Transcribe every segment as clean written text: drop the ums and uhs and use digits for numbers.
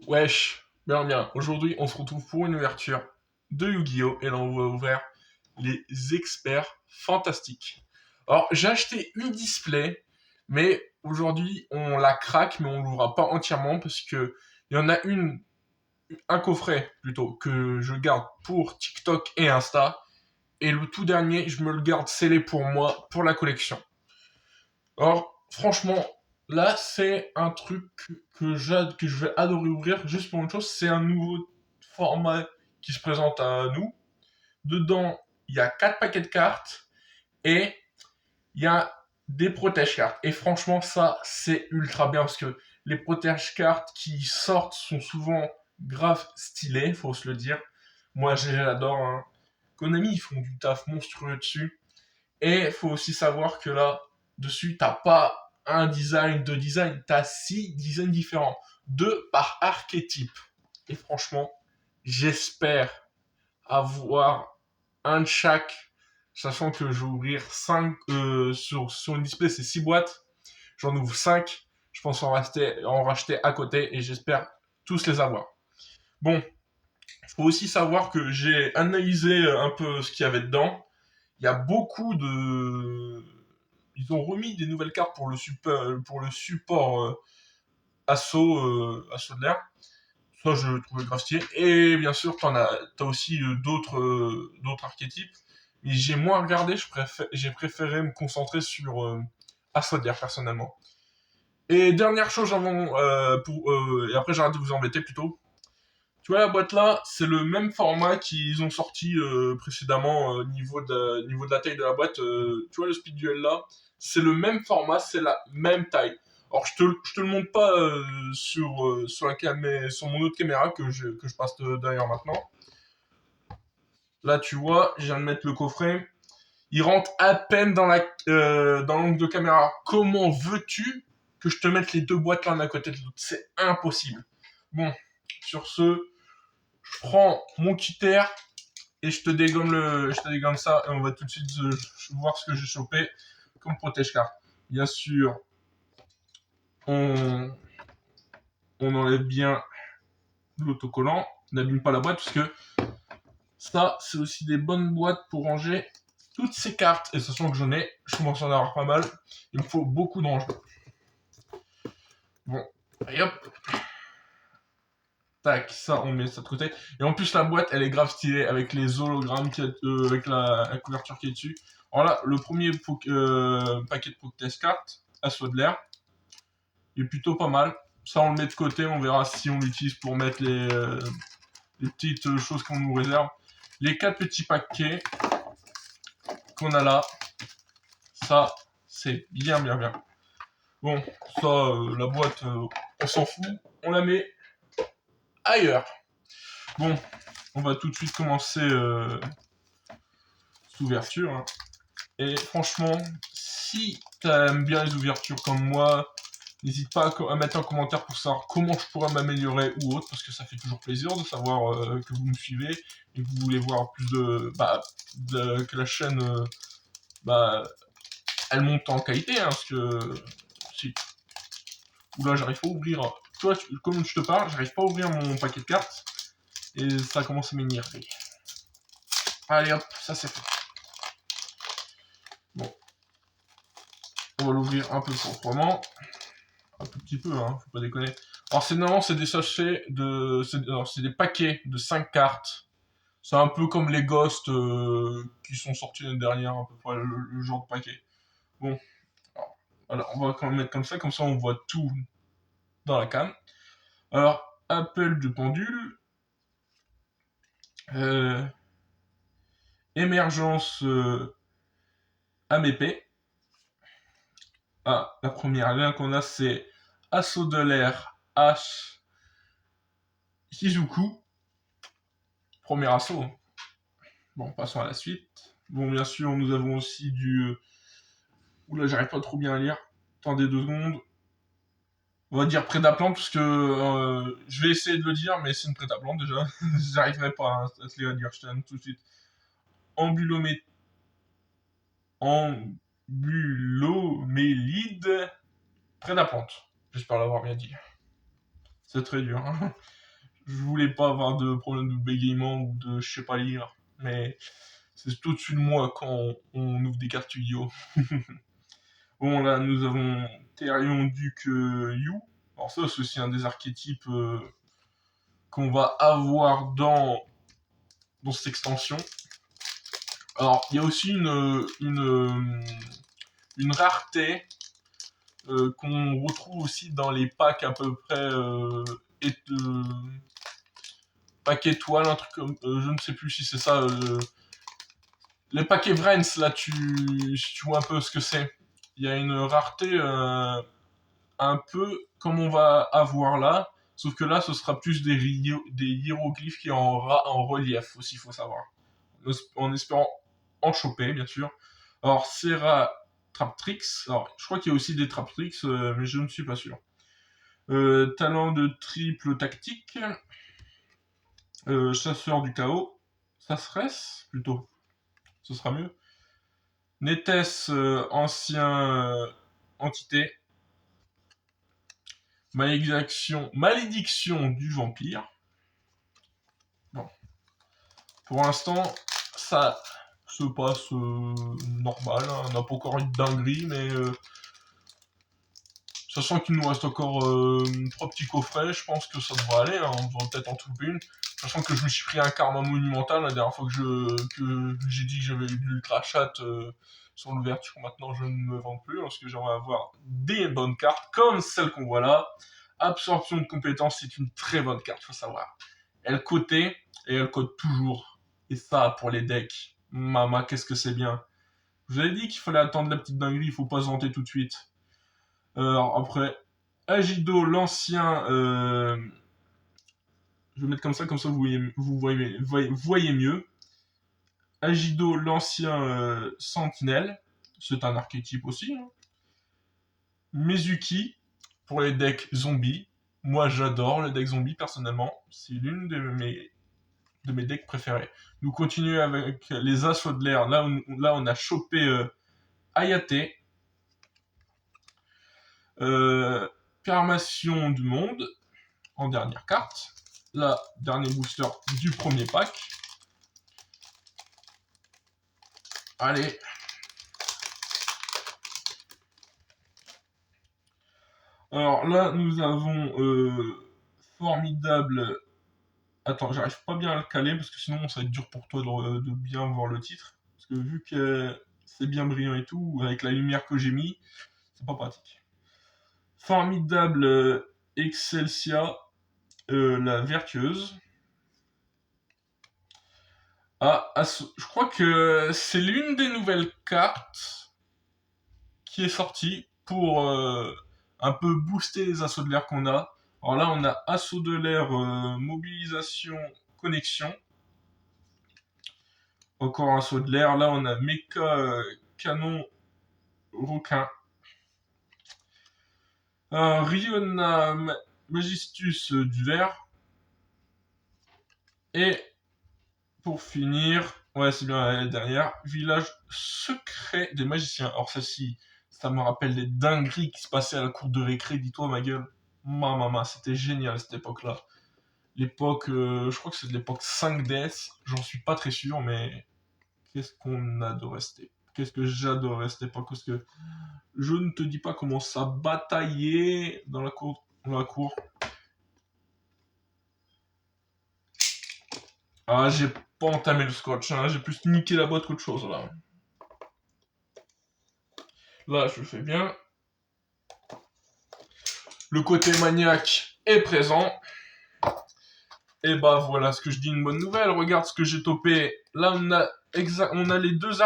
Wesh, bien bien, aujourd'hui on se retrouve pour une ouverture de Yu-Gi-Oh! Et là on va ouvrir les experts fantastiques. Alors j'ai acheté une display, mais aujourd'hui on la craque, mais on l'ouvrira pas entièrement parce que il y en a un coffret plutôt, que je garde pour TikTok et Insta, et le tout dernier je me le garde scellé pour moi, pour la collection. Alors, franchement, là, c'est un truc que je vais adorer ouvrir juste pour une chose, c'est un nouveau format qui se présente à nous. Dedans, il y a 4 paquets de cartes et il y a des protège-cartes. Et franchement, ça, c'est ultra bien parce que les protège-cartes qui sortent sont souvent grave stylés, faut se le dire. Moi, j'adore, hein. Konami, ils font du taf monstrueux dessus. Et faut aussi savoir que là, dessus, t'as pas un design, deux designs, t'as 6 designs différents. Deux par archétype. Et franchement, j'espère avoir un de chaque, sachant que je vais ouvrir 5 sur une display, c'est 6 boîtes. J'en ouvre 5. Je pense en racheter à côté et j'espère tous les avoir. Bon, il faut aussi savoir que j'ai analysé un peu ce qu'il y avait dedans. Il y a beaucoup de... Ils ont remis des nouvelles cartes pour le support assaut, assaut de l'air. Ça, je trouvais grave stylé. Et bien sûr, t'as aussi d'autres archétypes. Mais j'ai moins regardé, j'ai préféré me concentrer sur assaut de l'air personnellement. Et dernière chose avant, et après j'arrête de vous embêter plutôt. Tu vois la boîte là, c'est le même format qu'ils ont sorti précédemment au niveau de la taille de la boîte. Tu vois le Speed Duel là, c'est le même format, c'est la même taille. Alors je te le montre pas sur mon autre caméra que je passe derrière maintenant. Là tu vois, je viens de mettre le coffret. Il rentre à peine dans l'angle de caméra. Comment veux-tu que je te mette les deux boîtes l'un à côté de l'autre? C'est impossible. Bon, sur ce, je prends mon quitter et je te dégomme ça et on va tout de suite voir ce que j'ai chopé comme protège-carte. Bien sûr, on, on enlève bien l'autocollant, on n'abîme pas la boîte parce que ça, c'est aussi des bonnes boîtes pour ranger toutes ces cartes. Et sachant que je commence à en avoir pas mal, il me faut beaucoup de rangement. Bon, et hop, tac, ça on met ça de côté. Et en plus la boîte elle est grave stylée avec les hologrammes avec la couverture qui est dessus. Voilà, le premier paquet de protest cartes, assaut de l'air, il est plutôt pas mal. Ça on le met de côté, on verra si on l'utilise pour mettre les petites choses qu'on nous réserve. Les 4 petits paquets qu'on a là, ça c'est bien bien bien. Bon, ça la boîte on s'en fout, on la met ailleurs. Bon, on va tout de suite commencer cette ouverture, hein. Et franchement, si t'aimes bien les ouvertures comme moi, n'hésite pas à mettre un commentaire pour savoir comment je pourrais m'améliorer ou autre, parce que ça fait toujours plaisir de savoir que vous me suivez et que vous voulez voir plus que la chaîne, bah, elle monte en qualité, hein, parce que si, oula, j'arrive pas à ouvrir. Tu vois, comme je te parle, j'arrive pas à ouvrir mon paquet de cartes et ça commence à m'énerver. Allez hop, ça c'est fait. Bon, on va l'ouvrir un peu proprement. Un tout petit peu, hein, faut pas déconner. Alors normalement c'est des sachets c'est des paquets de 5 cartes. C'est un peu comme les Ghosts qui sont sortis l'année dernière, à peu près le genre de paquet. Bon, alors, voilà, on va quand même mettre comme ça on voit tout dans la canne. Alors, appel de pendule, euh, émergence AMP. Ah, la première lien qu'on a c'est assaut de l'air H Shizuku. Premier assaut. Bon, passons à la suite. Bon, bien sûr, nous avons aussi du... Oula, j'arrive pas trop bien à lire. Attendez 2 secondes. On va dire prédaplante, parce que je vais essayer de le dire, mais c'est une prédaplante déjà. J'arriverai pas à te lire, je t'aime tout de suite. Ambulomé... Ambulomélide prédaplante. J'espère l'avoir bien dit. C'est très dur. Hein. Je voulais pas avoir de problème de bégaiement ou de je sais pas lire, mais c'est au-dessus de moi quand on ouvre des cartes Yu-Gi-Oh! Bon, là, nous avons Therion Duc Yu. Alors ça, c'est aussi un des archétypes qu'on va avoir dans cette extension. Alors, il y a aussi une rareté qu'on retrouve aussi dans les packs à peu près pack étoile, un truc comme je ne sais plus si c'est ça. Les packs Evrens, là, si tu vois un peu ce que c'est. Il y a une rareté un peu comme on va avoir là, sauf que là, ce sera plus des hiéroglyphes qui en relief aussi, il faut savoir. En espérant en choper, bien sûr. Alors, Serra Traptrix. Alors, je crois qu'il y a aussi des Traptrix, mais je ne suis pas sûr. Talent de triple tactique. Chasseur du chaos. Sasress, plutôt. Ce sera mieux. Nétès, ancien entité. Malédiction du vampire. Bon. Pour l'instant, ça se passe normal. Hein. On n'a pas encore une dinguerie, mais sachant qu'il nous reste encore 3 petits coffrets, je pense que ça devrait aller. Hein. On devrait peut-être en trouver une. Sachant que je me suis pris un karma monumental la dernière fois que j'ai dit que j'avais eu de l'ultra chat sur l'ouverture. Maintenant, je ne me vends plus parce que j'aimerais avoir des bonnes cartes comme celle qu'on voit là. Absorption de compétences, c'est une très bonne carte, faut savoir. Elle cotait et elle cote toujours. Et ça, pour les decks, mama, qu'est-ce que c'est bien. Je vous avais dit qu'il fallait attendre la petite dinguerie, il faut pas se vanter tout de suite. Alors après, Agido, l'ancien... je vais mettre comme ça vous voyez mieux. Agido, l'ancien sentinelle, c'est un archétype aussi. Hein. Mizuki, pour les decks zombies. Moi, j'adore les decks zombies, personnellement. C'est l'une de mes decks préférés. Nous continuons avec les assauts de l'air. Là, on a chopé Ayate. Permation du monde, en dernière carte. Là, dernier booster du premier pack. Allez. Alors là, nous avons formidable. Attends, j'arrive pas bien à le caler parce que sinon ça va être dur pour toi de bien voir le titre. Parce que vu que c'est bien brillant et tout, avec la lumière que j'ai mis, c'est pas pratique. Formidable Excelsia, la vertueuse. Je crois que c'est l'une des nouvelles cartes qui est sortie pour un peu booster les assauts de l'air qu'on a. Alors là, on a assaut de l'air, mobilisation, connexion. Encore un saut de l'air. Là, on a méca canon requin. Un Riona Magistus du vert. Et pour finir, ouais, c'est bien derrière, village secret des magiciens. Alors celle-ci, ça me rappelle les dingueries qui se passaient à la cour de récré, dis-toi ma gueule. Maman, c'était génial à cette époque-là. L'époque, je crois que c'est de l'époque 5DS, j'en suis pas très sûr, mais qu'est-ce qu'on adorait cette Qu'est-ce que j'adorais cette époque, parce que je ne te dis pas comment ça bataillait dans la cour. Ah, j'ai pas entamé le scotch, hein. J'ai plus niqué la boîte qu'autre chose, là. Là, je le fais bien. Le côté maniaque est présent. Et bah voilà ce que je dis, une bonne nouvelle. Regarde ce que j'ai topé. Là, on a les deux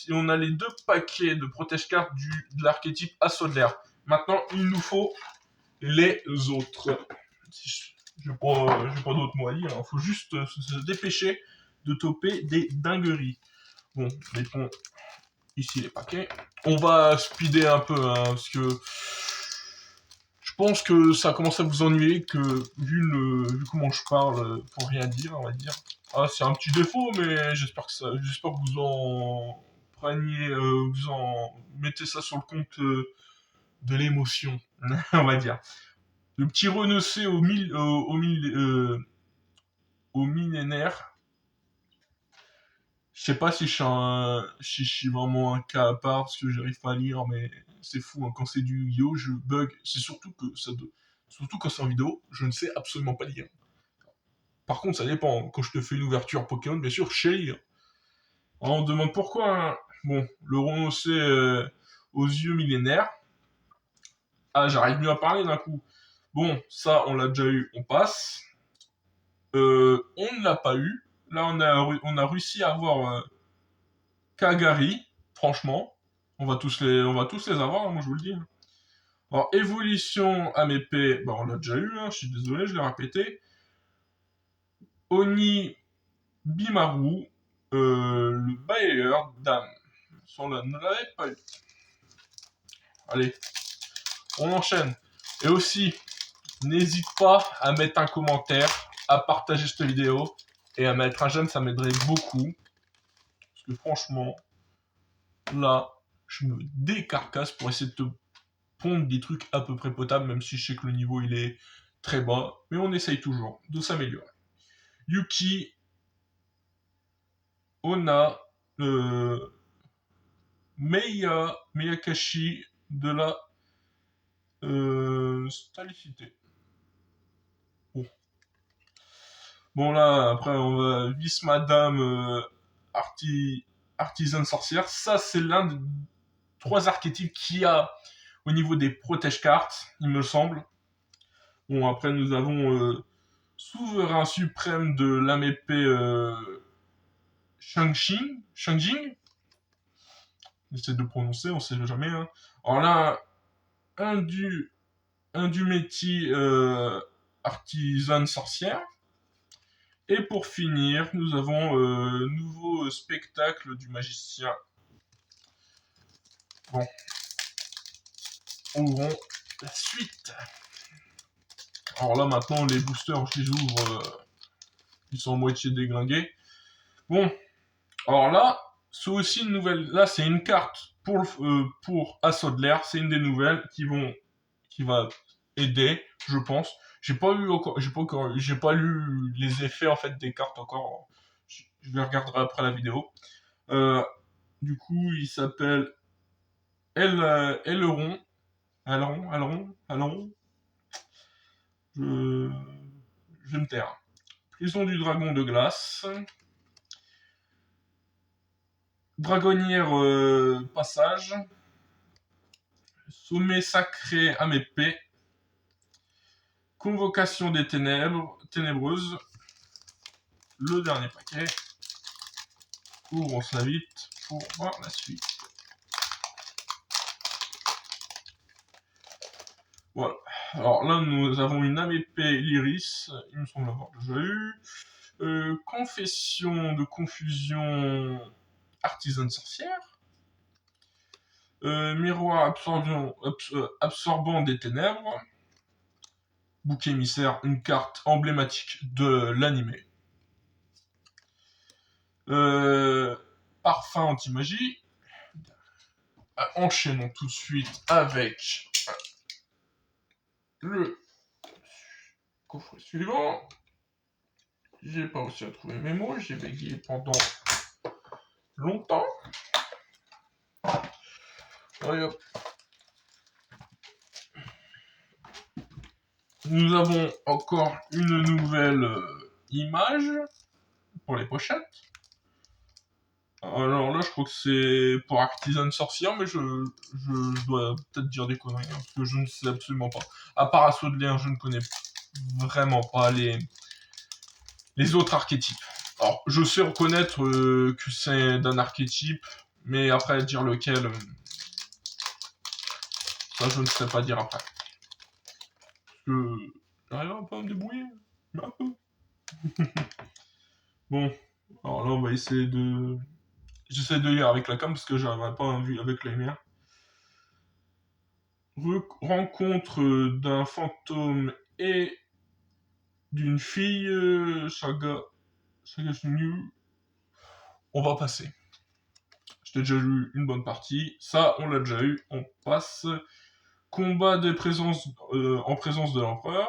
on a les deux paquets de protège-cartes de l'archétype assaut de l'air. Maintenant, il nous faut les autres. Je n'ai pas d'autres mots à dire. Il faut juste se dépêcher de toper des dingueries. Bon, mettons ici les paquets. On va speeder un peu, hein, parce que je pense que ça commence à vous ennuyer, que vu comment je parle pour rien dire, on va dire. Ah, c'est un petit défaut, mais j'espère que vous en preniez, vous en mettez ça sur le compte de l'émotion, on va dire. Le petit renoncé au millénaire. Je sais pas si si je suis vraiment un cas à part parce que j'arrive pas à lire, mais c'est fou, hein. Quand c'est du Yu-Gi-Oh, je bug. C'est surtout quand c'est en vidéo, je ne sais absolument pas lire. Par contre, ça dépend. Quand je te fais une ouverture Pokémon, bien sûr, je sais lire. Alors, on me demande pourquoi, hein. Bon, le renoncé aux yeux millénaires. Ah, j'arrive mieux à parler d'un coup. Bon, ça, on l'a déjà eu, on passe. On ne l'a pas eu. Là, on a réussi à avoir Kagari, franchement. On va tous les avoir, hein, moi je vous le dis. Alors, évolution à mes P, bah, on l'a déjà eu, hein, je suis désolé, je l'ai répété. Oni Bimaru, le bailleur d'âme. Ça, on ne l'avait pas eu. Allez, on enchaîne. Et aussi, n'hésite pas à mettre un commentaire, à partager cette vidéo et à mettre un j'aime, ça m'aiderait beaucoup. Parce que franchement, là, je me décarcasse pour essayer de te pondre des trucs à peu près potables, même si je sais que le niveau il est très bas. Mais on essaye toujours de s'améliorer. Yuki, Ona, Meyakashi de la Stalicité. Bon. Bon là, après on va Vice Madame Artisan Sorcière. Ça c'est l'un des 3 archétypes qu'il y a au niveau des protège cartes, il me semble. Bon après nous avons Souverain suprême de l'AMP Shangjing. J'essaie de prononcer, on sait jamais. Hein. Alors là, un du métier artisan sorcière. Et pour finir, nous avons nouveau spectacle du magicien. Bon, ouvrons la suite. Alors là, maintenant, les boosters, je les ouvre, ils sont à moitié déglingués. Bon, alors là, c'est aussi une nouvelle. Là, c'est une carte pour Assaut de l'air. C'est une des nouvelles qui va aider, je pense. J'ai pas lu les effets en fait des cartes encore. Je les regarderai après la vidéo. Euh, du coup, il s'appelle Aileron. Aileron. Je... je vais me taire. Prison du dragon de glace. Dragonnière passage. Sommet sacré à mes P. Convocation des ténébreuses. Le dernier paquet. Ouvrons ça vite pour voir la suite. Voilà. Alors là, nous avons une AMP Lyris, il me semble avoir déjà eu. Confession de confusion artisane sorcière. Miroir absorbant des ténèbres. Bouc émissaire, une carte emblématique de l'animé. Parfum anti-magie. Enchaînons tout de suite avec le coffret suivant. J'ai pas réussi à trouver mes mots, j'ai bégayé pendant longtemps. Allez, hop. Nous avons encore une nouvelle image pour les pochettes. Alors là, je crois que c'est pour Artisan Sorcière, mais je dois peut-être dire des conneries, hein, parce que je ne sais absolument pas. À part Assaut de l'air, je ne connais vraiment pas les autres archétypes. Alors, je sais reconnaître que c'est d'un archétype, mais après, dire lequel, ça, je ne sais pas dire après. Parce que j'arrive un peu à me débrouiller, mais un peu. Bon, alors là, on va essayer de... J'essaie de lire avec la cam, parce que j'arriverai pas à vue avec la lumière. Rencontre d'un fantôme et d'une fille, Saga New. On va passer. Je t'ai déjà lu une bonne partie. Ça, on l'a déjà eu. On passe. Combat en présence de l'empereur.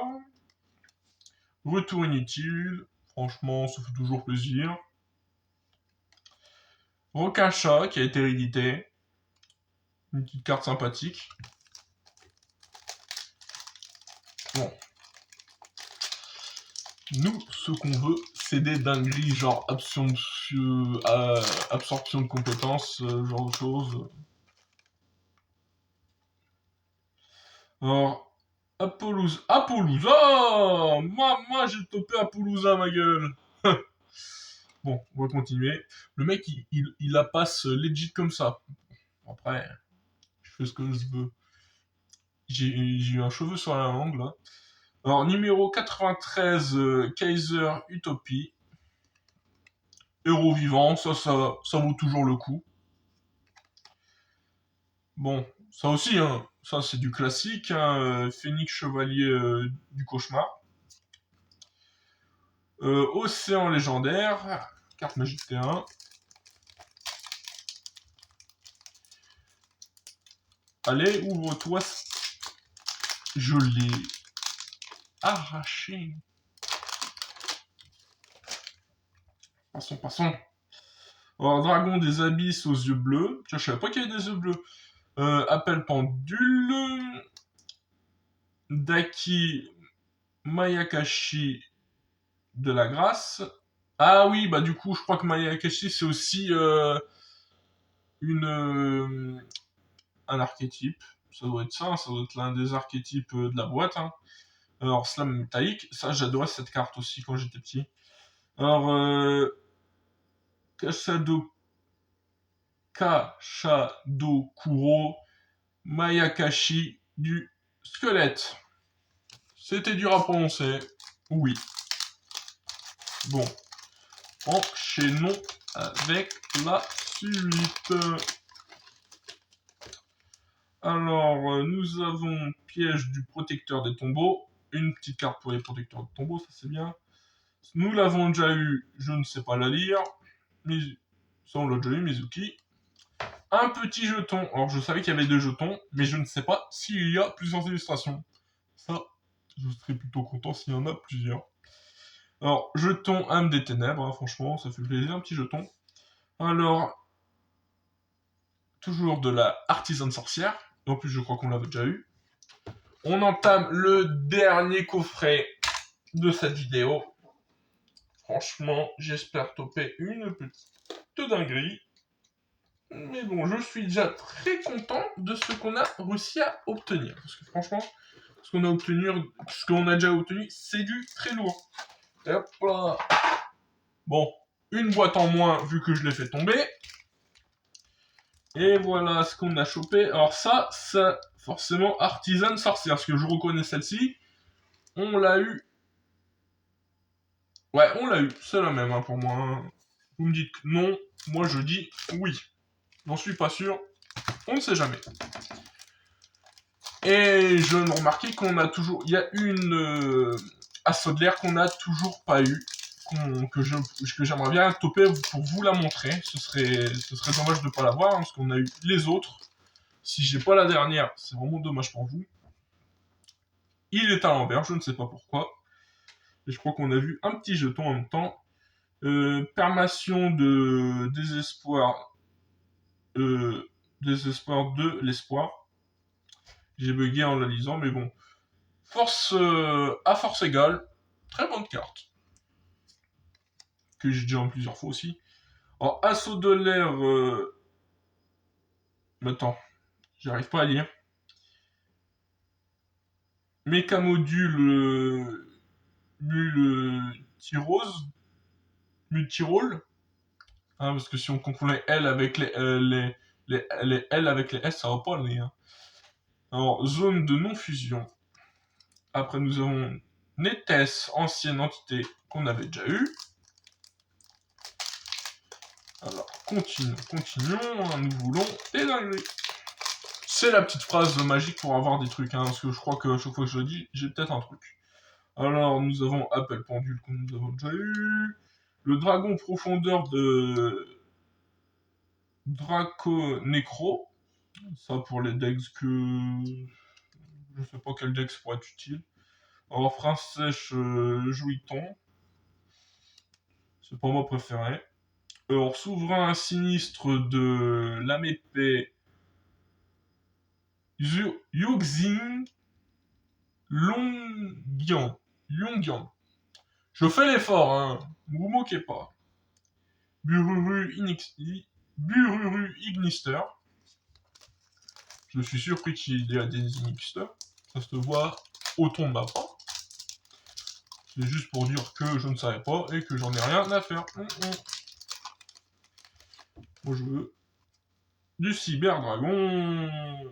Retour inutile. Franchement, ça fait toujours plaisir. Requin-chat qui a été réédité. Une petite carte sympathique. Bon. Nous, ce qu'on veut, c'est des dingueries, genre absorption de compétences, genre de choses. Alors, Apollousa. Oh, moi j'ai topé Apollousa, ma gueule. Bon, on va continuer. Le mec, il la passe legit comme ça. Après, je fais ce que je veux. J'ai eu un cheveu sur la langue, là. Alors, numéro 93, Kaiser Utopie. Héros vivant, ça vaut toujours le coup. Bon, ça aussi, hein, ça c'est du classique. Hein, Phénix Chevalier du Cauchemar. Océan légendaire, carte magique T1. Allez, ouvre-toi. Je l'ai arraché. Passons. Alors, dragon des abysses aux yeux bleus. Tiens, je savais pas qu'il y avait des yeux bleus. Appel pendule. Daki Mayakashi de la grâce. Ah oui, bah du coup, je crois que Mayakashi, c'est aussi un archétype. Ça doit être ça doit être l'un des archétypes de la boîte. Hein. Alors, Slam métallique, ça, j'adorais cette carte aussi quand j'étais petit. Alors, Kashado Kuro Mayakashi du squelette. C'était dur à prononcer. Oui. Bon. Enchaînons avec la suite. Alors, nous avons piège du protecteur des tombeaux. Une petite carte pour les protecteurs de tombeaux, ça c'est bien. Nous l'avons déjà eu, je ne sais pas la lire. Ça on l'a déjà eu, Mizuki. Un petit jeton. Alors je savais qu'il y avait deux jetons, mais je ne sais pas s'il y a plusieurs illustrations. Ça, je serais plutôt content s'il y en a plusieurs. Alors, jeton âme des ténèbres, hein, franchement, ça fait plaisir, un petit jeton. Alors, toujours de la artisane sorcière. En plus, je crois qu'on l'avait déjà eu. On entame le dernier coffret de cette vidéo. Franchement, j'espère toper une petite dinguerie. Mais bon, je suis déjà très content de ce qu'on a réussi à obtenir. Parce que franchement, ce qu'on a déjà obtenu, c'est du très lourd. Et hop là. Bon, une boîte en moins vu que je l'ai fait tomber. Et voilà ce qu'on a chopé. Alors ça, forcément, artisane sorcière. Parce que je reconnais celle-ci. On l'a eu. Ouais, on l'a eu. C'est la même hein, pour moi. Hein. Vous me dites que non. Moi, je dis oui. J'en suis pas sûr. On ne sait jamais. Et je me remarquais qu'on a toujours... Il y a une assaut de l'air qu'on n'a toujours pas eu. Que j'aimerais bien toper pour vous la montrer. Ce serait dommage de ne pas l'avoir. Hein, parce qu'on a eu les autres. Si j'ai pas la dernière, c'est vraiment dommage pour vous. Il est à l'envers, je ne sais pas pourquoi. Et je crois qu'on a vu un petit jeton en même temps. Permation de désespoir. Désespoir de l'espoir. J'ai bugué en la lisant, mais bon. Force à force égale. Très bonne carte. Que j'ai déjà en plusieurs fois aussi. Alors, assaut de l'air. Attends, j'arrive pas à lire. Mécamodule. Multirose. Multirole. Hein, parce que si on confond les L avec les L avec les S, ça va pas aller. Hein. Alors, zone de non-fusion. Après, nous avons Netes, ancienne entité qu'on avait déjà eu. Alors, continuons. Nous voulons des dingueries. C'est la petite phrase magique pour avoir des trucs, hein, parce que je crois que chaque fois que je le dis, j'ai peut-être un truc. Alors, nous avons Appel Pendule que nous avons déjà eu. Le dragon profondeur de Draco Necro. Ça pour les decks que Je sais pas quel dex pourrait être utile. Alors, frein sèche, jouiton. C'est pas mon préféré. Alors, souverain sinistre de l'âme épée. Yuxing Longyan. Je fais l'effort, hein. Ne vous moquez pas. Bururu Ignister. Je suis surpris qu'il y a des Ignister. Ça se voit au ton de ma part. C'est juste pour dire que je ne savais pas et que j'en ai rien à faire. Moi, je veux du Cyber Dragon.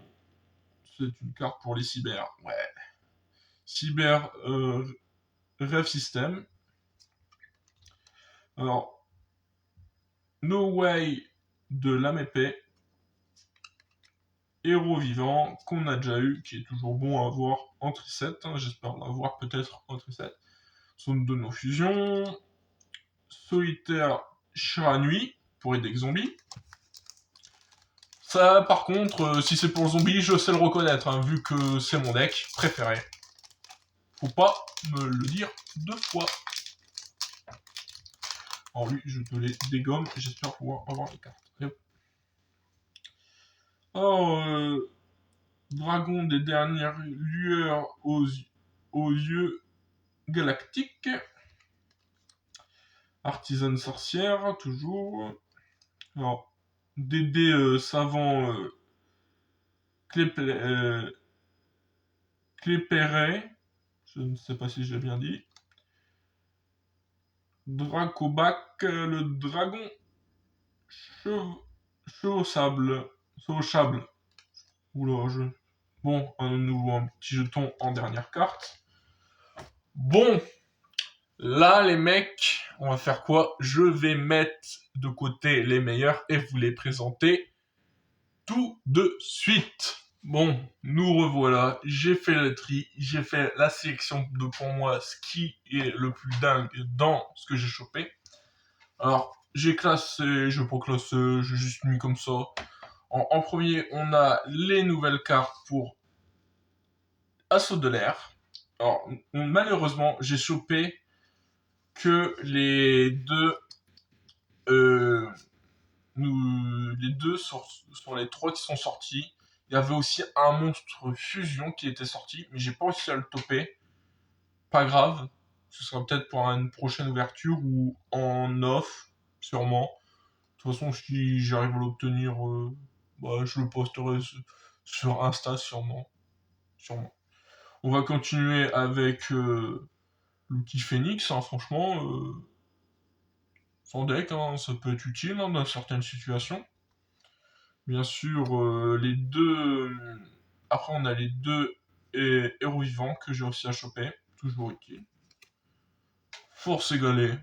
C'est une carte pour les cyber. Ouais. Cyber Rev System. Alors, No Way de l'âme épée. Héros vivant qu'on a déjà eu, qui est toujours bon à voir en tri-set. Hein, j'espère l'avoir peut-être en tri-set. Zone de non-fusion. Solitaire Shiranui pour aider les zombies. Ça, par contre, si c'est pour le zombie, je sais le reconnaître, hein, vu que c'est mon deck préféré. Faut pas me le dire deux fois. Alors lui, je te les dégomme, j'espère pouvoir avoir les cartes. Alors, dragon des dernières lueurs aux yeux galactiques. Artisane sorcière, toujours. Alors, Dédé savant Clépéret. Je ne sais pas si j'ai bien dit. Dracobac, le dragon chevauchable. Oula, Bon, un petit jeton en dernière carte. Bon, là les mecs, on va faire quoi? Je vais mettre de côté les meilleurs et vous les présenter tout de suite. Bon, nous revoilà, j'ai fait le tri, j'ai fait la sélection de pour moi ce qui est le plus dingue dans ce que j'ai chopé. Alors, j'ai classé, je n'ai pas classé, j'ai juste mis comme ça. En premier, on a les nouvelles cartes pour Assaut de l'air. Alors, malheureusement, j'ai chopé que les deux les deux sur les trois qui sont sortis. Il y avait aussi un monstre fusion qui était sorti, mais j'ai pas réussi à le toper. Pas grave, ce sera peut-être pour une prochaine ouverture ou en off, sûrement. De toute façon, si j'arrive à l'obtenir, je le posterai sur Insta, sûrement. On va continuer avec l'outil Phoenix, hein, franchement. Son deck, hein, ça peut être utile hein, dans certaines situations. Bien sûr, les deux. Après, on a les deux héros vivants que j'ai aussi à choper. Toujours utile. Force égalée.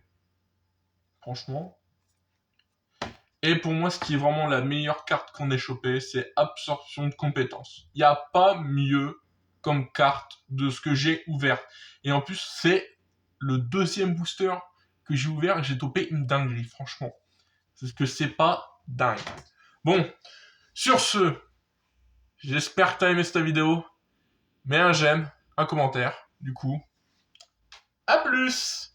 Franchement. Et pour moi, ce qui est vraiment la meilleure carte qu'on ait chopée, c'est Absorption de compétences. Il n'y a pas mieux comme carte de ce que j'ai ouvert. Et en plus, c'est le deuxième booster que j'ai ouvert et j'ai topé une dinguerie, franchement. Parce que c'est pas dingue. Bon, sur ce, j'espère que t'as aimé cette vidéo. Mets un j'aime, un commentaire, du coup. À plus!